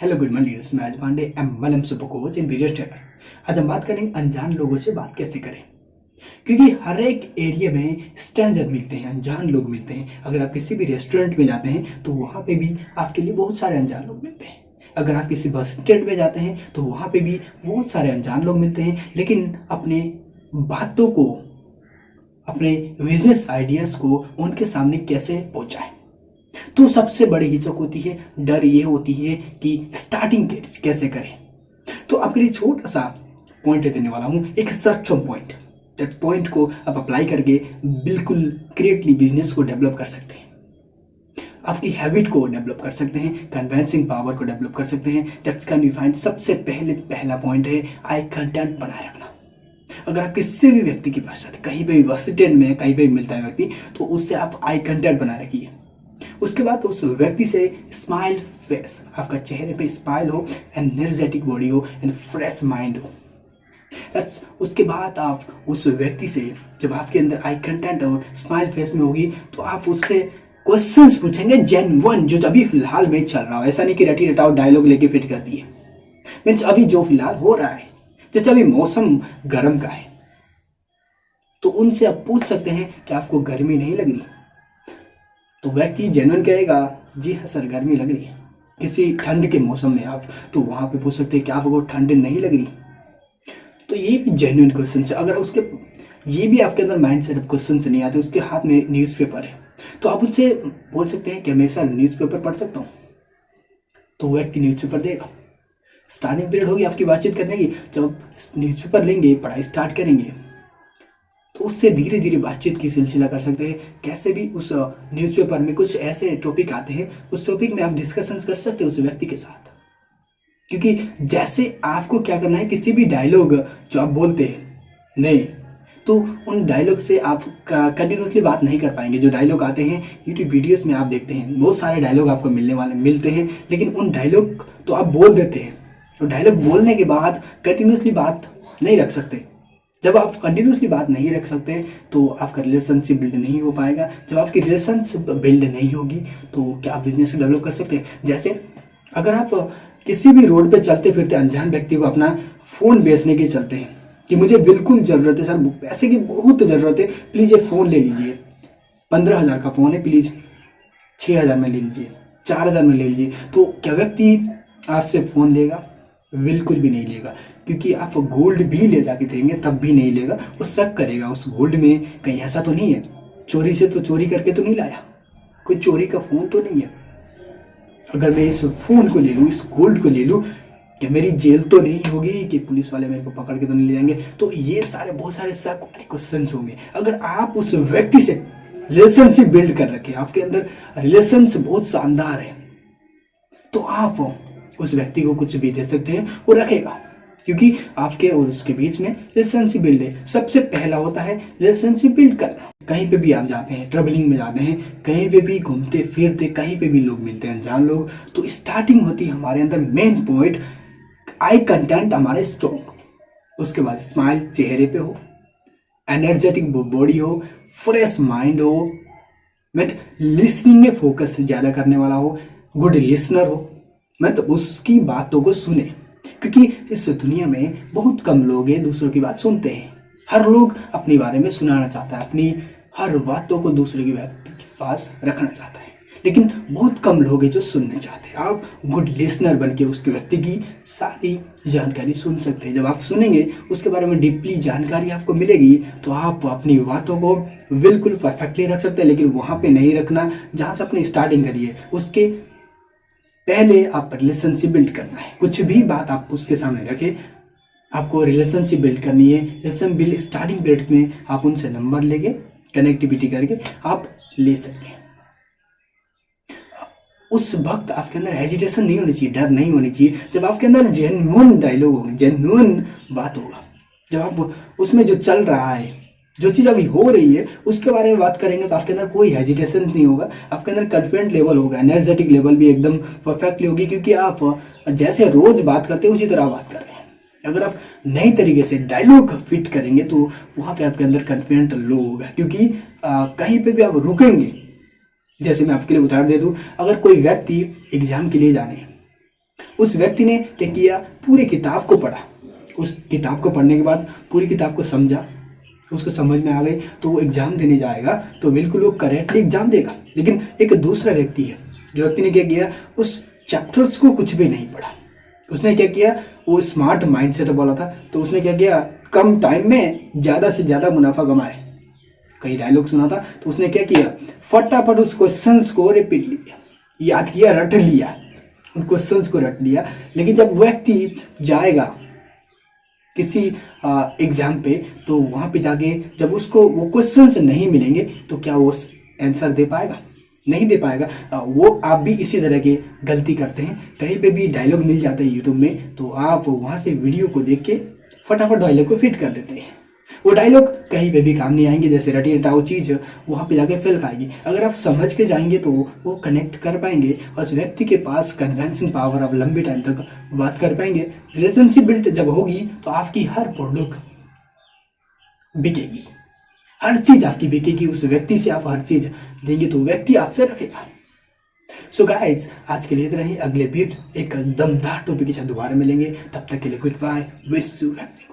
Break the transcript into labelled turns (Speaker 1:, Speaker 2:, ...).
Speaker 1: Hello good morning leaders, मैं आज Pandey MLM super coach and video trainer. आज हम बात करेंगे अनजान लोगों से बात कैसे करें, क्योंकि हर एक एरिया में स्ट्रेंजर मिलते हैं, अनजान लोग मिलते हैं। अगर आप किसी भी रेस्टोरेंट में जाते हैं तो वहाँ पे भी आपके लिए बहुत सारे अनजान लोग मिलते हैं। अगर आप किसी बस स्टैंड में जाते हैं तो वहाँ पे भी बहुत सारे अनजान लोग मिलते हैं। लेकिन अपने बातों को, अपने बिजनेस आइडियाज़ को उनके सामने कैसे पहुँचाएं, तो सबसे बड़ी हिचक होती है, डर ये होती है कि स्टार्टिंग कैसे करें। तो आपके लिए छोटा सा पॉइंट देने वाला हूँ, एक सक्षम पॉइंट। दैट पॉइंट को आप अप्लाई करके बिल्कुल क्रिएटली बिजनेस को डेवलप कर सकते हैं, आपकी हैबिट को डेवलप कर सकते हैं, कन्वेंसिंग पावर को डेवलप कर सकते हैं। That's can be find. सबसे पहला पॉइंट है आई कंटेंट बनाए रखना। अगर आप किसी भी व्यक्ति के पास जाते, कहीं पे भी बस स्टैंड में कहीं पे भी मिलता है व्यक्ति, तो उससे आप आई कंटेंट बनाए रखिए। उसके बाद उस व्यक्ति से स्माइल फेस, आपका चेहरे पे स्माइल हो, एनर्जेटिक बॉडी हो एंड फ्रेश माइंड हो। उसके बाद आप उस व्यक्ति से, जब आपके अंदर आई कंटेंट और स्माइल फेस में होगी, तो आप उससे क्वेश्चंस पूछेंगे जेन्युइन, जो अभी फिलहाल में चल रहा हो। ऐसा नहीं कि रटी रटाओ डायलॉग लेके फिट कर दिए। मीन्स अभी जो फिलहाल हो रहा है, जैसे अभी मौसम गर्म का है, तो उनसे आप पूछ सकते हैं कि आपको गर्मी नहीं लग रही। तो व्यक्ति जेन्युइन कहेगा जी हाँ सर गर्मी लग रही है। किसी ठंड के मौसम में आप तो वहाँ पे पूछ सकते हैं कि आपको ठंड नहीं लग रही। तो ये भी जेन्युइन क्वेश्चन है। अगर उसके ये भी आपके अंदर माइंड सेट क्वेश्चन नहीं आते, उसके हाथ में न्यूज़पेपर है, तो आप उससे बोल सकते हैं कि मैं सर न्यूज़पेपर पढ़ सकता हूँ। तो व्यक्ति न्यूज़पेपर देगा। स्टार्टिंग पीरियड होगी आपकी बातचीत करने की। जब न्यूज़पेपर लेंगे, पढ़ाई स्टार्ट करेंगे, तो उससे धीरे धीरे बातचीत की सिलसिला कर सकते हैं। कैसे भी उस न्यूज़पेपर में कुछ ऐसे टॉपिक आते हैं, उस टॉपिक में आप डिस्कशंस कर सकते हैं उस व्यक्ति के साथ। क्योंकि जैसे आपको क्या करना है, किसी भी डायलॉग जो आप बोलते हैं नहीं, तो उन डायलॉग से आप कंटिन्यूसली बात नहीं कर पाएंगे। जो डायलॉग आते हैं यूट्यूब वीडियोस में आप देखते हैं, बहुत सारे डायलॉग आपको मिलते हैं, लेकिन उन डायलॉग तो आप बोल देते हैं। तो डायलॉग बोलने के बाद कंटिन्यूसली बात नहीं रख सकते। जब आप कंटिन्यूसली बात नहीं रख सकते तो आपका रिलेशनशिप बिल्ड नहीं हो पाएगा। जब आपकी रिलेशनशिप बिल्ड नहीं होगी तो क्या आप बिजनेस डेवलप कर सकते हैं। जैसे अगर आप किसी भी रोड पे चलते फिरते अनजान व्यक्ति को अपना फ़ोन बेचने के चलते हैं कि मुझे बिल्कुल ज़रूरत है सर, पैसे की बहुत ज़रूरत है, प्लीज़ ये फ़ोन ले लीजिए, 15,000 का फ़ोन है, प्लीज़ 6,000 में ले लीजिए, 4,000 में ले लीजिए, तो क्या व्यक्ति आपसे फ़ोन लेगा? बिल्कुल भी नहीं लेगा। क्योंकि आप गोल्ड भी ले जाके देंगे तब भी नहीं लेगा। वो शक करेगा उस गोल्ड में, कहीं ऐसा तो नहीं है, चोरी से तो चोरी करके तो नहीं लाया, कोई चोरी का फ़ोन तो नहीं है। अगर मैं इस फ़ोन को ले लूँ, इस गोल्ड को ले लूँ, क्या मेरी जेल तो नहीं होगी कि पुलिस वाले मेरे को पकड़ के तो नहीं ले जाएंगे। तो ये सारे बहुत सारे शक वाले क्वेश्चन होंगे। अगर आप उस व्यक्ति से रिलेशनशिप बिल्ड कर रखे, आपके अंदर रिलेशनशिप बहुत शानदार है, तो आप उस व्यक्ति को कुछ भी दे सकते हैं, वो रखेगा। क्योंकि आपके और उसके बीच में रिलेशनशिप बिल्ड है। सबसे पहला होता है रिलेशनशिप बिल्ड करना। कहीं पे भी आप जाते हैं, ट्रेवलिंग में जाते हैं, कहीं पे भी घूमते फिरते, कहीं पे भी लोग मिलते हैं अनजान लोग, तो स्टार्टिंग होती है हमारे अंदर मेन पॉइंट आई कंटेंट हमारे स्ट्रॉन्ग। उसके बाद स्माइल चेहरे पे हो, एनर्जेटिक बॉडी हो, फ्रेश माइंड हो, लिसनिंग में फोकस ज़्यादा करने वाला हो, गुड लिसनर हो, मतलब उसकी बातों को सुने। क्योंकि इस दुनिया में बहुत कम लोग हैं दूसरों की बात सुनते हैं। हर लोग अपने बारे में सुनाना चाहता है, अपनी हर बातों को दूसरे के व्यक्ति के पास रखना चाहता है, लेकिन बहुत कम लोग हैं जो सुनने चाहते हैं। आप गुड लिसनर बन के उसके व्यक्ति की सारी जानकारी सुन सकते हैं। जब आप सुनेंगे, उसके बारे में डीपली जानकारी आपको मिलेगी, तो आप अपनी बातों को बिल्कुल परफेक्टली रख सकते हैं। लेकिन वहाँ पे नहीं रखना जहाँ से अपनी स्टार्टिंग करिए, उसके पहले आप रिलेशनशिप बिल्ड करना है। कुछ भी बात आप उसके सामने रखें, आपको रिलेशनशिप बिल्ड करनी है। रिलेशन बिल्ड स्टार्टिंग पीरियड में आप उनसे नंबर लेके कनेक्टिविटी करके आप ले सकते हैं। उस वक्त आपके अंदर हेजिटेशन नहीं होनी चाहिए, डर नहीं होनी चाहिए। जब आपके अंदर जेन्युइन डायलॉग होगा, जेन्युइन बात होगा, जब आप उसमें जो चल रहा है, जो चीज़ अभी हो रही है, उसके बारे में बात करेंगे, तो आपके अंदर कोई हेजिटेशन नहीं होगा। आपके अंदर कॉन्फिडेंट लेवल होगा, एनर्जेटिक लेवल भी एकदम परफेक्टली होगी। क्योंकि आप जैसे रोज बात करते हैं उसी तरह बात कर रहे हैं। अगर आप नई तरीके से डायलॉग फिट करेंगे तो वहाँ पे आपके अंदर कॉन्फिडेंट लो होगा। क्योंकि कहीं पे भी आप रुकेंगे, जैसे मैं आपके लिए उदाहरण दे दूं, अगर कोई व्यक्ति एग्जाम के लिए जाने उस व्यक्ति ने क्या किया, पूरी किताब को पढ़ा। उस किताब को पढ़ने के बाद पूरी किताब को समझा, उसको समझ में आ गई, तो वो एग्जाम देने जाएगा तो बिल्कुल वो करेक्टली एग्जाम देगा। लेकिन एक दूसरा व्यक्ति है, जो व्यक्ति ने क्या किया, उस चैप्टर्स को कुछ भी नहीं पढ़ा। उसने क्या किया, वो स्मार्ट माइंडसेट वाला था, तो उसने क्या किया, कम टाइम में ज़्यादा से ज़्यादा मुनाफा कमाए। कई डायलॉग सुना था, तो उसने क्या किया, फटाफट उस क्वेश्चंस को रिपीट लिया, याद किया, रट लिया, उन क्वेश्चंस को रट लिया। लेकिन जब व्यक्ति जाएगा किसी एग्जाम पे, तो वहाँ पे जाके जब उसको वो क्वेश्चंस नहीं मिलेंगे तो क्या वो आंसर दे पाएगा? नहीं दे पाएगा। वो आप भी इसी तरह की गलती करते हैं। कहीं पे भी डायलॉग मिल जाता है यूट्यूब में, तो आप वहाँ से वीडियो को देख के फटाफट डायलॉग को फिट कर देते हैं। वो डायलॉग कहीं पे भी काम नहीं आएंगे, जैसे रटी रटाओ चीज़ वहाँ पे जाके फेल खाएगी। अगर आप समझ के जाएंगे तो वो कनेक्ट कर पाएंगे, और उस व्यक्ति के पास कन्वेंसिंग पावर, आप लंबे टाइम तक बात कर पाएंगे। रिलेशनशिप बिल्ड जब होगी तो आपकी हर प्रोडक्ट बिकेगी, हर चीज़ आपकी बिकेगी। उस व्यक्ति से आप हर चीज़ देंगे तो व्यक्ति आपसे रखेगा। सो गाइज, आज के लिए इतना ही। अगले भी एक दमदार टॉपिक के साथ दोबारा मिलेंगे, तब तक के लिए good bye, wish you happy.